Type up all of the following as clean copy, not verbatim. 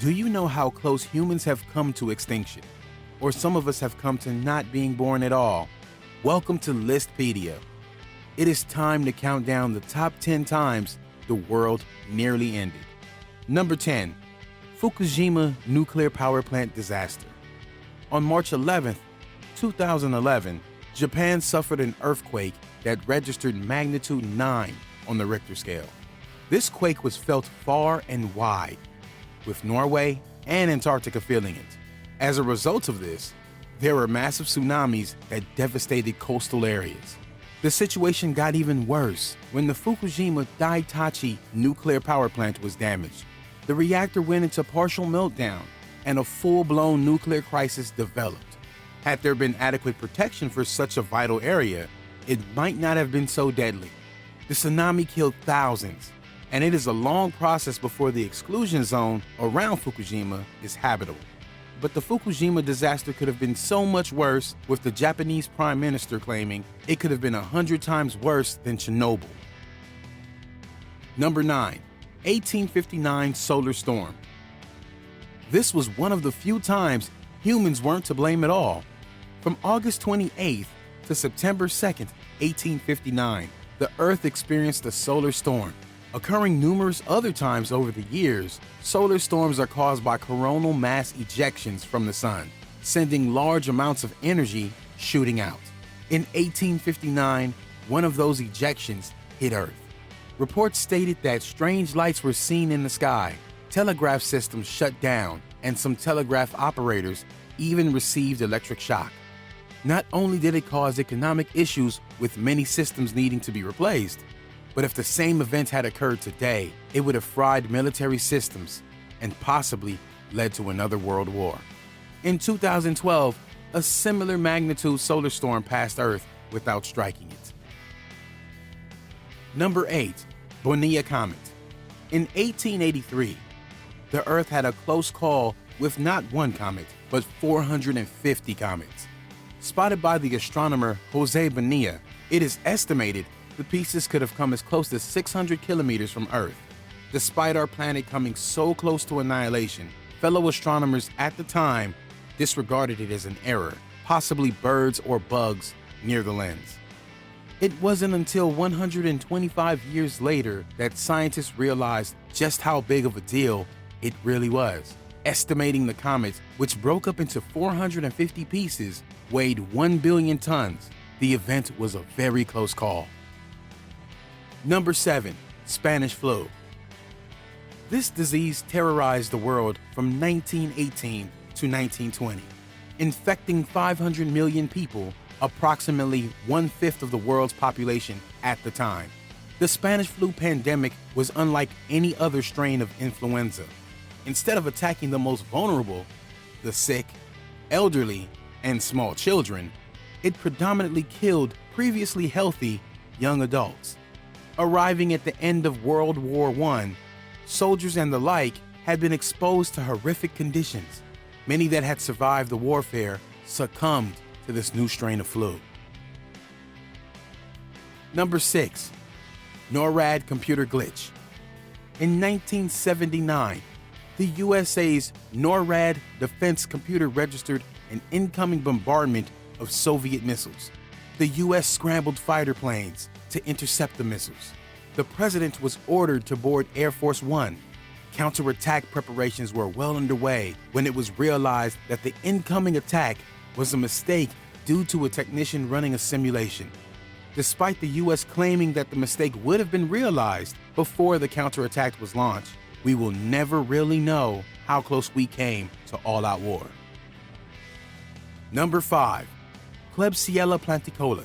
Do you know how close humans have come to extinction? Or some of us have come to not being born at all? Welcome to Listpedia. It is time to count down the top 10 times the world nearly ended. Number 10. Fukushima nuclear power plant disaster. On March 11, 2011, Japan suffered an earthquake that registered magnitude 9 on the Richter scale. This quake was felt far and wide, with Norway and Antarctica feeling it. As a result of this, there were massive tsunamis that devastated coastal areas. The situation got even worse when the Fukushima Daiichi nuclear power plant was damaged. The reactor went into partial meltdown and a full-blown nuclear crisis developed. Had there been adequate protection for such a vital area, it might not have been so deadly. The tsunami killed thousands, and it is a long process before the exclusion zone around Fukushima is habitable. But the Fukushima disaster could have been so much worse, with the Japanese Prime Minister claiming it could have been 100 times worse than Chernobyl. Number 9. 1859 solar storm. This was one of the few times humans weren't to blame at all. From August 28th to September 2nd, 1859, the Earth experienced a solar storm. Occurring numerous other times over the years, solar storms are caused by coronal mass ejections from the sun, sending large amounts of energy shooting out. In 1859, one of those ejections hit Earth. Reports stated that strange lights were seen in the sky, telegraph systems shut down, and some telegraph operators even received electric shock. Not only did it cause economic issues with many systems needing to be replaced, but if the same event had occurred today, it would have fried military systems and possibly led to another world war. In 2012, a similar magnitude solar storm passed Earth without striking it. Number 8. Bonilla Comet. In 1883, the Earth had a close call with not one comet, but 450 comets. Spotted by the astronomer Jose Bonilla, it is estimated the pieces could have come as close as 600 kilometers from Earth. Despite our planet coming so close to annihilation, fellow astronomers at the time disregarded it as an error, possibly birds or bugs near the lens. It wasn't until 125 years later that scientists realized just how big of a deal it really was. Estimating the comet, which broke up into 450 pieces, weighed 1 billion tons. The event was a very close call. Number 7. Spanish flu. This disease terrorized the world from 1918 to 1920, infecting 500 million people, approximately 1/5 of the world's population at the time. The Spanish flu pandemic was unlike any other strain of influenza. Instead of attacking the most vulnerable, the sick, elderly, and small children, it predominantly killed previously healthy young adults. Arriving at the end of World War I, soldiers and the like had been exposed to horrific conditions. Many that had survived the warfare succumbed to this new strain of flu. Number 6. Norad computer glitch. In 1979, the USA's Norad defense computer registered an incoming bombardment of Soviet missiles. The US scrambled fighter planes to intercept the missiles. The president was ordered to board Air Force One. Counterattack preparations were well underway when it was realized that the incoming attack was a mistake due to a technician running a simulation. Despite the US claiming that the mistake would have been realized before the counterattack was launched, we will never really know how close we came to all-out war. Number 5. Klebsiella Planta.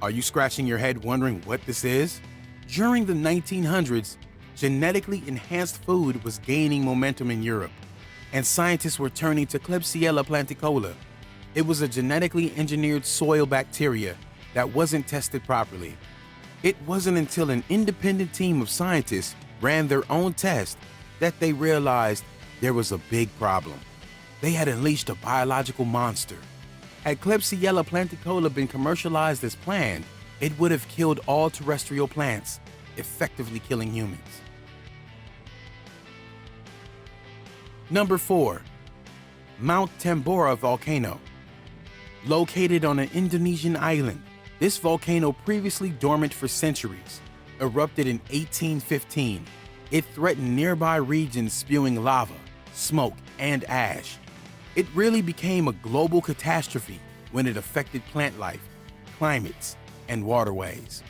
Are you scratching your head wondering what this is? During the 1900s, genetically enhanced food was gaining momentum in Europe, and scientists were turning to Klebsiella Planta. It was a genetically engineered soil bacteria that wasn't tested properly. It wasn't until an independent team of scientists ran their own test that they realized there was a big problem. They had unleashed a biological monster. Had Klebsiella Planta been commercialized as planned, it would have killed all terrestrial plants, effectively killing humans. Number 4. Mount Tambora Volcano. Located on an Indonesian island, this volcano, previously dormant for centuries, erupted in 1815. It threatened nearby regions, spewing lava, smoke, and ash. It really became a global catastrophe when it affected plant life, climates, and waterways.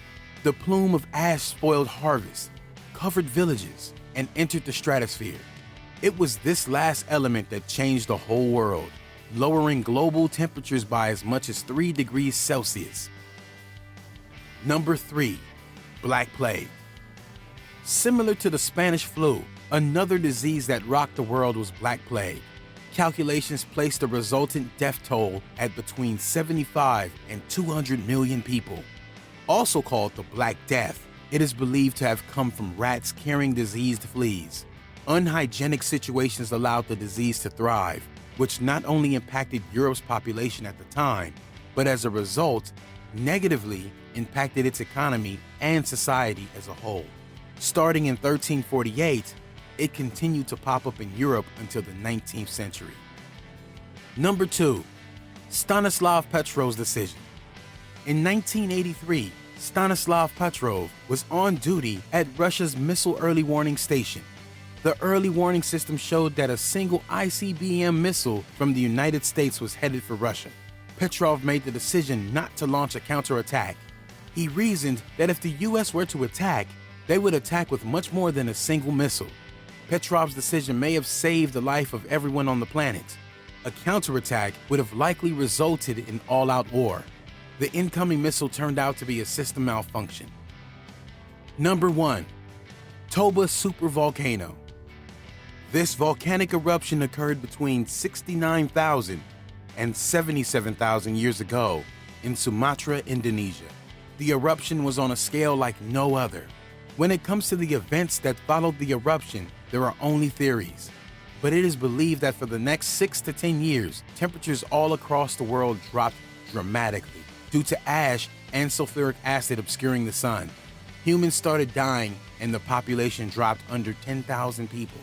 The plume of ash spoiled harvests, covered villages, and entered the stratosphere. It was this last element that changed the whole world, lowering global temperatures by as much as 3 degrees Celsius. Number 3. Black Plague. Similar to the Spanish flu, another disease that rocked the world was Black Plague. Calculations placed the resultant death toll at between 75 and 200 million people. Also called the Black Death, it is believed to have come from rats carrying diseased fleas. Unhygienic situations allowed the disease to thrive, which not only impacted Europe's population at the time, but as a result, negatively impacted its economy and society as a whole. Starting in 1348, it continued to pop up in Europe until the 19th century. Number 2. Stanislav Petrov's decision. In 1983, Stanislav Petrov was on duty at Russia's Missile Early Warning Station. The early warning system showed that a single ICBM missile from the United States was headed for Russia. Petrov made the decision not to launch a counterattack. He reasoned that if the US were to attack, they would attack with much more than a single missile. Petrov's decision may have saved the life of everyone on the planet. A counterattack would have likely resulted in all-out war. The incoming missile turned out to be a system malfunction. Number 1. Toba Supervolcano. This volcanic eruption occurred between 69,000 and 77,000 years ago in Sumatra, Indonesia. The eruption was on a scale like no other. When it comes to the events that followed the eruption, there are only theories. But it is believed that for the next 6 to 10 years, temperatures all across the world dropped dramatically due to ash and sulfuric acid obscuring the sun. Humans started dying and the population dropped under 10,000 people.